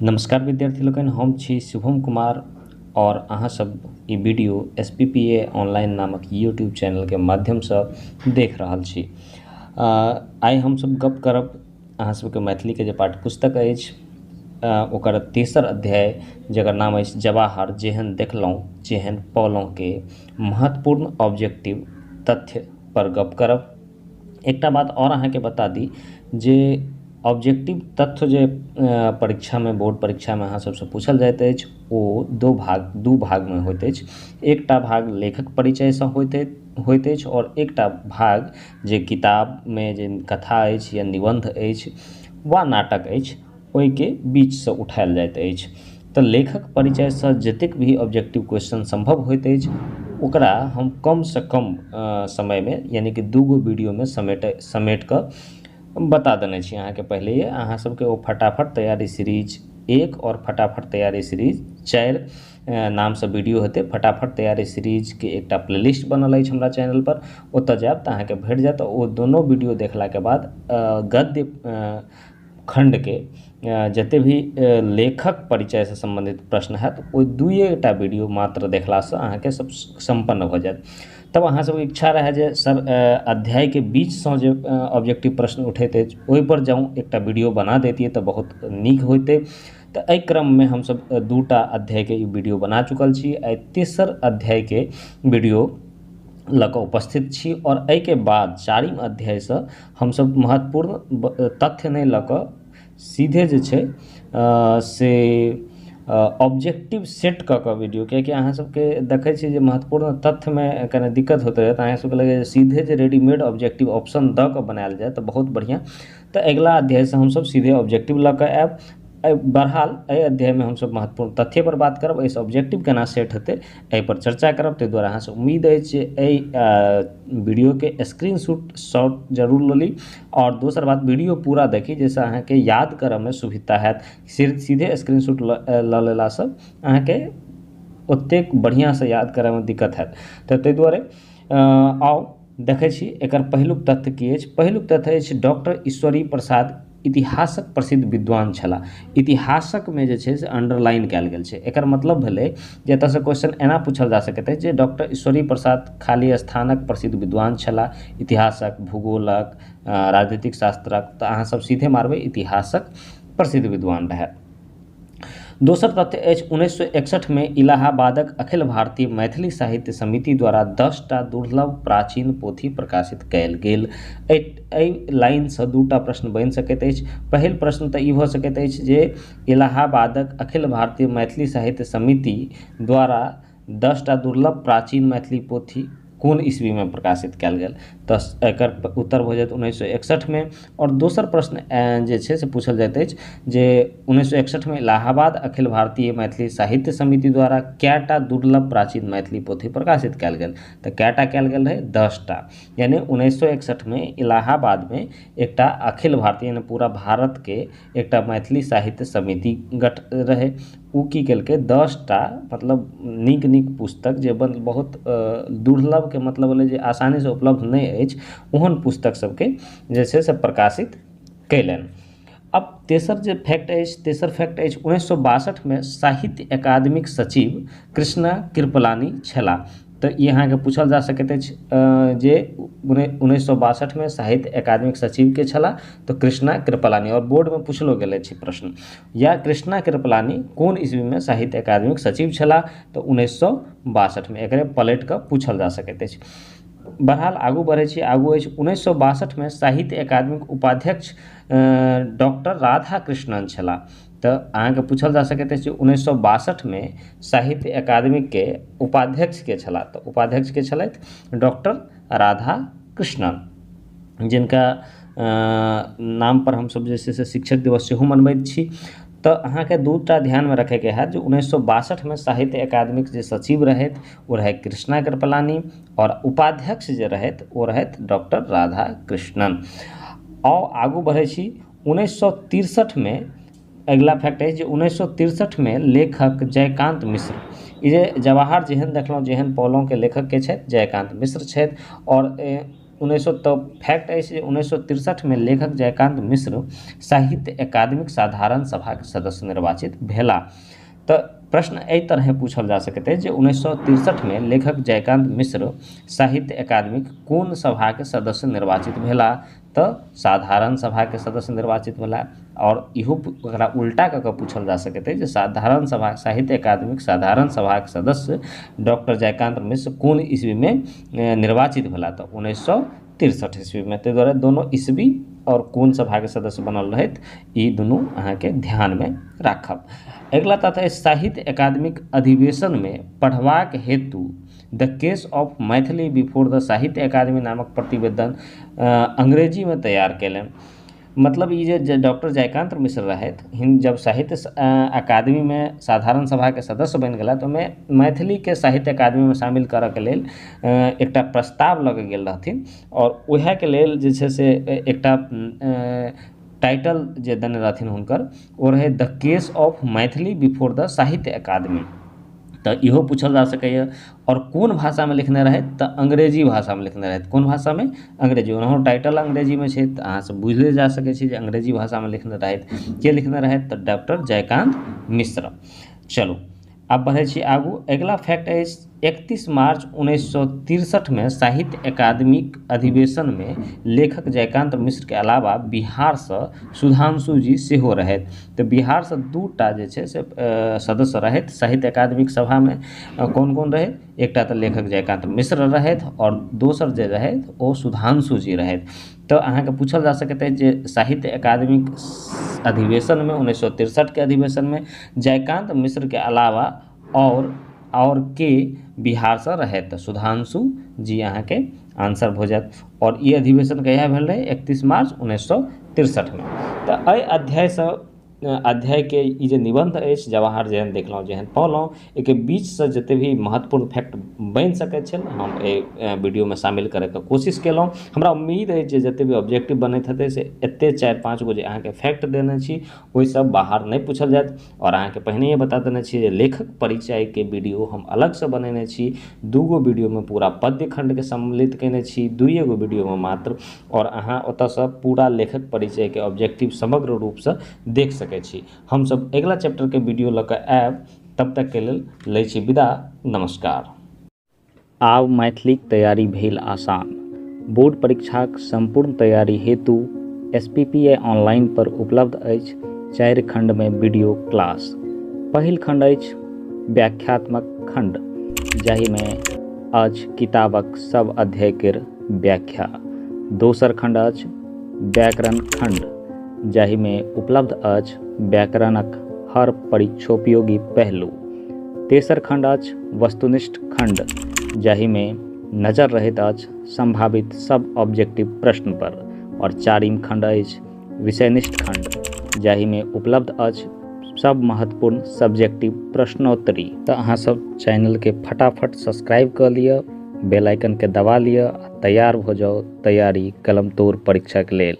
नमस्कार विद्यार्थी लोगन, हम छी शुभम कुमार और अहाँ सब ई वीडियो SPPA ऑनलाइन नामक यूट्यूब चैनल के माध्यम से देख रहल छी। आइ हम सब गप करब अहाँ सबके मैथिली के जे पाठ्यपुस्तक अछि ओकर तेसर अध्याय जकर नाम अछि जवाहर जेहन देखलहुँ जेहन पौलहुँ के महत्वपूर्ण ऑब्जेक्टिव तथ्य पर गप करब। एकटा बात और अहाँके बता दी जे ऑब्जेक्टिव तथ्य जे परीक्षा में बोर्ड परीक्षा में अहाँ सबसे पूछल जाइत अछि ओ दू भाग में होइत अछि। एकटा भाग लेखक परिचय से होइत अछि और एकटा भाग जे किताब में जे कथा अछि या निबंध अछि वा नाटक अछि ओहिके बीच से उठायल जाइत अछि। तऽ लेखक परिचय से जतेक भी ऑब्जेक्टिव क्वेश्चन संभव होइत अछि ओकरा हम कम से कम समय में यानी कि दूगो वीडियो में समेट कर बता देने छी अहाँ के पहले ये। अहाँ सबके ओ फटाफट तैयारी सीरीज 1 और फटाफट तैयारी सीरीज 4 नाम से वीडियो हेतै। फटाफट तैयारी सीरीज के एकटा प्लेलिस्ट बनल अछि हमरा चैनल पर, ओतऽ जायब तऽ अहाँके भेट जायत। ओ दोनों वीडियो देखला के बाद गद्य खंड के जते भी लेखक परिचय से संबंधित प्रश्न हैत ओ दुइएटा वीडियो मात्र देखला से अहाँके सब संपन्न भ जायत। तब अहाँ सब इच्छा रहे जे सर अध्याय के बीच से जे ऑब्जेक्टिव प्रश्न उठेते ओहि पर जाऊं एकटा वीडियो बना देतिए तऽ बहुत नीक होइते। तऽ एहि क्रम में हम सब दूटा अध्याय के वीडियो बना चुकल छी। आई तेसर अध्याय के वीडियो लक उपस्थित छी और एहि के बाद 4वीं अध्याय से हम सब महत्वपूर्ण तथ्य नहीं लक सीधे जे छै से ऑब्जेक्टिव सेट क के वीडियो, कियाकि अहाँ सबके देखै छी जे महत्वपूर्ण तथ्य में कने दिक्कत होते रहे, अहाँ सबके लगे सीधे जे रेडीमेड ऑब्जेक्टिव ऑप्शन द के बनायल जाए तो बहुत बढ़िया। तो अगला अध्याय से हम सब सीधे ऑब्जेक्टिव ल के आयब। बहरहाल एहि अध्याय में हम सब महत्वपूर्ण तथ्य पर बात करब, एहि ऑब्जेक्टिव केना सेट हेतै एहि पर चर्चा करब। ताहि दुआरे अहाँ से उम्मीद अछि जे एहि वीडियो के शॉट जरूर ल ली और दोसर बात वीडियो पूरा देखी जैसे अहाँ के याद करऽ में सुविधा हैत। सीधे स्क्रीनशॉट ल लेला से अहाँ के ओतेक बढ़िया से याद करऽ में दिक्कत हैत। तऽ ताहि दुआरे आओ देखै छी एकर पहिलुक तथ्य की अछि। पहिलुक तथ्य अछि डॉक्टर ईश्वरी प्रसाद इतिहासक प्रसिद्ध विद्वान छलाह। इतिहासक में जे छै से अंडरलाइन कयल गेल छै। एकर मतलब भेलै जे एतऽ से क्वेश्चन एना पूछल जा सकैत अछि जे डॉक्टर ईश्वरी प्रसाद खाली स्थानक प्रसिद्ध विद्वान छलाह, इतिहासक, भूगोलक, राजनीतिक शास्त्रक, तऽ अहाँ सब सीधे मारबै इतिहासक प्रसिद्ध विद्वान रहे। दोसर तथ्य अछि 1961 में इलाहाबादक अखिल भारतीय मैथिली साहित्य समिति द्वारा 10टा दुर्लभ प्राचीन पोथी प्रकाशित कयल गेल। एहि लाइन से दूटा प्रश्न बनि सकैत अछि। पहिल प्रश्न तऽ ई भ सकैत अछि जे इलाहाबादक अखिल भारतीय मैथिली साहित्य समिति द्वारा 10टा दुर्लभ प्राचीन मैथिली पोथी कोन ईस्वी में प्रकाशित कयल गेल, तऽ एकर उत्तर भ जायत 1961 में। और दोसर प्रश्न जे छै से पूछल जाइत अछि जे 1961 में इलाहाबाद अखिल भारतीय मैथिली साहित्य समिति द्वारा कैटा दुर्लभ प्राचीन मैथिली पोथी प्रकाशित कयल गेल, तऽ कैटा कयल गेल रहे 10टा। यानी 1961 में इलाहाबाद में एकटा अखिल भारतीय यानी पूरा भारत के एकटा मैथिली साहित्य समिति गठित रहे। ओ की केलकै 10टा मतलब नीक पुस्तक जे बहुत दुर्लभ के मतलब भेलै जे आसानी से उपलब्ध नहीं अछि ओहन पुस्तक सबके जे छै से प्रकाशित कैलनि। अब तेसर फैक्ट अछि 1962 में साहित्य अकादमिक सचिव कृष्णा कृपलानी छलाह। तो ये अहाँ के पूछल जा सकैत अछि जे 1962 में साहित्य अकादमिक सचिव के छलाह तो कृष्णा कृपलानी, और बोर्ड में पूछलो गेल अछि प्रश्न या कृष्णा कृपलानी कोन ईस्वी में साहित्य अकादमिक सचिव छलाह, तो 1962 में एकरे पलट के पूछल जा सकैत अछि। बहरहाल आगू बढ़े छी। आगू अछि 1962 में साहित्य अकादमिक उपाध्यक्ष डॉक्टर राधा कृष्णन छलाह। तो अहाँ के पूछल जा सकैत अछि 1962 में साहित्य अकादमिक के उपाध्यक्ष के छलाह, तो उपाध्यक्ष के छलथि डॉक्टर राधा कृष्णन, जिनका नाम पर हम सब जे छै से शिक्षक दिवस सेहो मनबैत छी। तो अहाँ के दूटा ध्यान में रखे के है जो 1962 में साहित्य अकादमिक जे सचिव रहैत वो रहे कृष्णा कृपलानी और उपाध्यक्ष जे रहैत वो रहैत डॉक्टर राधा कृष्णन। और आगू बढ़े छी 1963 में अगला फैक्ट है जो 1963 में लेखक जयकांत मिश्र, ये जवाहर जेहन देखलहुँ जेहन पौलहुँ के लेखक के छथि जयकांत मिश्र छथि। और तो फैक्ट अछि जे 1963 में लेखक जयकांत मिश्र साहित्य अकादमिक साधारण सभा के सदस्य निर्वाचित भेला। तो प्रश्न एहि तरह पूछल जा सकैत अछि जे 1963 में लेखक जयकांत मिश्र साहित्य अकादमिक कोन सभा के सदस्य निर्वाचित भेला, तो साधारण सभा के सदस्य निर्वाचित भेला। और इहो ओकरा उल्टा कऽ के पूछल जा सकैत अछि जे साधारण सभा साहित्य अकादमिक साधारण सभा के सदस्य डॉक्टर जयकांत मिश्र कोन ईस्वी में निर्वाचित भेला, तो 1963 ईस्वी में। ताहि दुआरे दोनों ईस्वी और कोन सभा के सदस्य बनल रहत ई दुनू अहाँके ध्यान में राखब। अगिला तथ्य अछि साहित्य अकादमिक अधिवेशन में पढ़बाक हेतु the case of Maithili before the साहित्य अकादमी नामक प्रतिवेदन अंग्रेजी में तैयार कयलनि। मतलब ये जे डॉक्टर जयकांत मिश्र रहथि जब साहित्य अकादमी में साधारण सभा के सदस्य बनि गेला तो मैथिली के साहित्य अकादमी में शामिल करऽ के लेल एकटा प्रस्ताव लऽ गेल रहथिन और उहे के लेल जे छै से एकटा टाइटल जे देने रहथिन हुनकर ओ रहे the case of Maithili before the साहित्य अकादमी। तो इहो पूछल जा सकैए। और कोन भाषा में लिखने रहथि, तो अंग्रेजी भाषा में लिखने रहथि। कोन भाषा में? अंग्रेजी। ओनाहो टाइटल अंग्रेजी में छै तो अहाँ सब बुझले जा सकै छी जे अंग्रेजी भाषा में लिखने रहथि। के लिखने रहथि? तो डॉक्टर जयकांत मिश्र। चलू अब बढ़े छी आगू। अगला फैक्ट अछि 31 मार्च 1963 में साहित्य अकादमिक अधिवेशन में लेखक जयकांत मिश्र के अलावा बिहार से सुधांशु जी सेहो रहथि। तो बिहार से दूटा जे छै से सदस्य रहथि साहित्य अकादमिक सभा में। कौन कौन रहथि? एकटा तो लेखक जयकांत मिश्र रहथि और दोसर जे रहथि ओ सुधांशु जी रहथि। तो अहाँके पूछल जा सकैत अछि जे साहित्य अकादमिक अधिवेशन में 1963 के अधिवेशन में जयकांत मिश्र के अलावा और के बिहार से रहथि, तो सुधांशु जी अहाँ के आंसर भऽ जायत। और ये अधिवेशन कहिया भेल रहे? 31 मार्च 1963 में। तो एहि अध्याय के ई जे निबंध अछि जवाहर जेहन देखलहुँ जेहन पढ़लहुँ एके बीच से जते भी महत्वपूर्ण फैक्ट बनि सकैत छै हम एहि वीडियो में शामिल करैके कोशिश केलहुँ। हमरा उम्मीद अछि जे जते भी ऑब्जेक्टिव बनैत हेतै से एते 4-5 गो जे अहाँके फैक्ट देने छी ओहि सब बाहर नहीं पूछल जायत। और अहाँके पहिने बता देने छी जे लेखक परिचय के वीडियो हम अलग से बनेने छी। 2 गो वीडियो में पूरा पद्य खंड के सम्मिलित केने छी, 2 गो वीडियो में मात्र। और अहाँ ओतऽ से पूरा लेखक परिचय के ऑब्जेक्टिव समग्र रूप से देख सकै छी। हम सब अगला चैप्टर के वीडियो लऽ कऽ आयब, तब तक के लेल लै छी विदा। नमस्कार। आब मैथिलीक तैयारी भेल आसान। बोर्ड परीक्षाक संपूर्ण तैयारी हेतु SPPA ऑनलाइन पर उपलब्ध अछि 4 खंड में वीडियो क्लास। पहिल खंड अछि व्याख्यात्मक खंड जाहि में अछि किताबक सब अध्याय केर व्याख्या। दोसर खंड अछि व्याकरण खंड जाहि में उपलब्ध अछि व्याकरणक हर परीक्षोपयोगी पहलू। तेसर खंड अछि वस्तुनिष्ठ खंड जाहि में नजर रहैत अछि संभावित सब ऑब्जेक्टिव प्रश्न पर। और चारिम खंड अछि विषयनिष्ठ खंड जाहि में उपलब्ध अछि सब महत्वपूर्ण सब्जेक्टिव प्रश्नोत्तरी। तो अहाँ सब चैनल के फटाफट सब्सक्राइब कर लिअ, बेल आइकन के दबा लिअ, तैयार हो जाओ तैयारी कलम तोड़ परीक्षा के लेल।